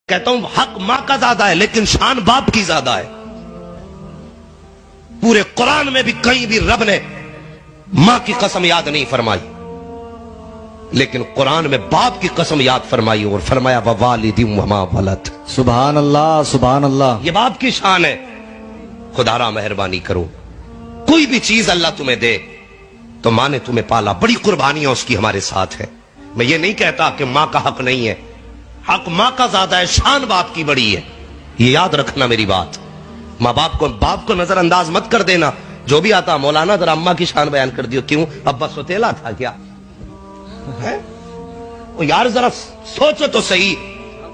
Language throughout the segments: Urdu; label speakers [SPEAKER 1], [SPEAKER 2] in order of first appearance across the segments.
[SPEAKER 1] کہتا ہوں حق ماں کا زیادہ ہے لیکن شان باپ کی زیادہ ہے. پورے قرآن میں بھی کہیں بھی رب نے ماں کی قسم یاد نہیں فرمائی، لیکن قرآن میں باپ کی قسم یاد فرمائی اور فرمایا ووالد وما ولد.
[SPEAKER 2] سبحان اللہ سبحان اللہ.
[SPEAKER 1] یہ باپ کی شان ہے. خدا را مہربانی کرو، کوئی بھی چیز اللہ تمہیں دے تو ماں نے تمہیں پالا، بڑی قربانیاں اس کی ہمارے ساتھ ہے. میں یہ نہیں کہتا کہ ماں کا حق نہیں ہے، حق ماں کا زیادہ ہے، شان باپ کی بڑی ہے. یہ یاد رکھنا میری بات. ماں باپ کو نظر انداز مت کر دینا. جو بھی آتا مولانا ذرا اماں کی شان بیان کر دیو. کیوں؟ ابا سوتیلا تھا کیا؟ یار ذرا سوچو تو صحیح.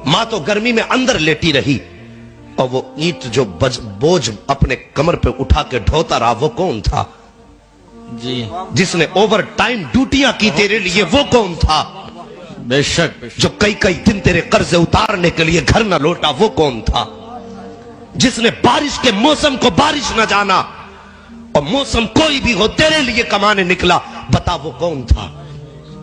[SPEAKER 1] ماں تو گرمی میں اندر لیٹی رہی اور وہ اینٹ جو بوجھ اپنے کمر پہ اٹھا کے ڈھوتا رہا وہ کون تھا؟
[SPEAKER 2] جی
[SPEAKER 1] جس نے اوور ٹائم ڈیوٹیاں کی تیرے لیے وہ کون تھا؟
[SPEAKER 2] بے شک.
[SPEAKER 1] جو کئی دن تیرے قرض اتارنے کے لیے گھر نہ لوٹا وہ کون تھا؟ جس نے بارش کے موسم کو بارش نہ جانا اور موسم کوئی بھی ہو تیرے لیے کمانے نکلا، بتا وہ کون تھا؟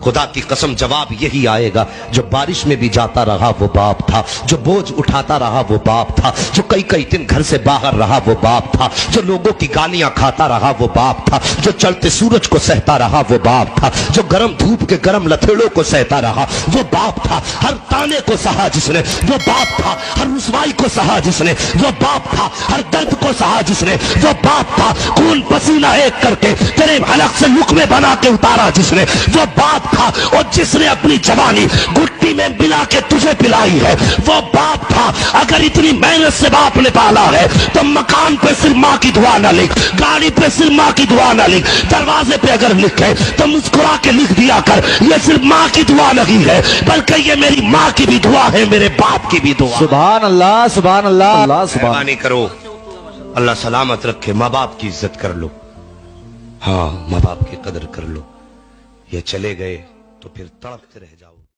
[SPEAKER 1] خدا کی قسم جواب یہی آئے گا. جو بارش میں بھی جاتا رہا وہ باپ تھا، جو بوجھ اٹھاتا رہا وہ باپ تھا، جو کئی دن گھر سے باہر رہا وہ باپ تھا، جو لوگوں کی گالیاں کھاتا رہا وہ باپ تھا، جو چلتے سورج کو سہتا رہا وہ باپ تھا، جو گرم دھوپ کے گرم لتھیڑوں کو سہتا رہا وہ باپ تھا. ہر تانے کو سہا جس نے وہ باپ تھا، ہر رسوائی کو سہا جس نے وہ باپ تھا، ہر درد کو سہا جس نے وہ باپ تھا. خون پسینہ ایک کر کے تیرے حلق سے لقمے بنا کے اتارا جس نے وہ باپ تھا. اور جس نے اپنی جوانی گٹی میں ملا کے تجھے پلائی ہے وہ باپ تھا. اگر اتنی محنت سے باپ نے پالا ہے تو مکان پہ صرف ماں کی دعا نہ لکھ، گاڑی پہ صرف ماں کی دعا نہ لکھ، دروازے پہ اگر لکھے تو مسکرا کے لکھ دیا کر یہ صرف ماں کی دعا نہیں ہے بلکہ یہ میری ماں کی بھی دعا ہے، میرے باپ کی بھی دعا.
[SPEAKER 2] سبحان اللہ سبحان اللہ. اللہ سبحان.
[SPEAKER 1] مہربانی کرو، اللہ سلامت رکھے. ماں باپ کی عزت کر لو. ہاں ماں باپ کی قدر کر لو. یہ چلے گئے تو پھر تڑپتے رہ جاؤ.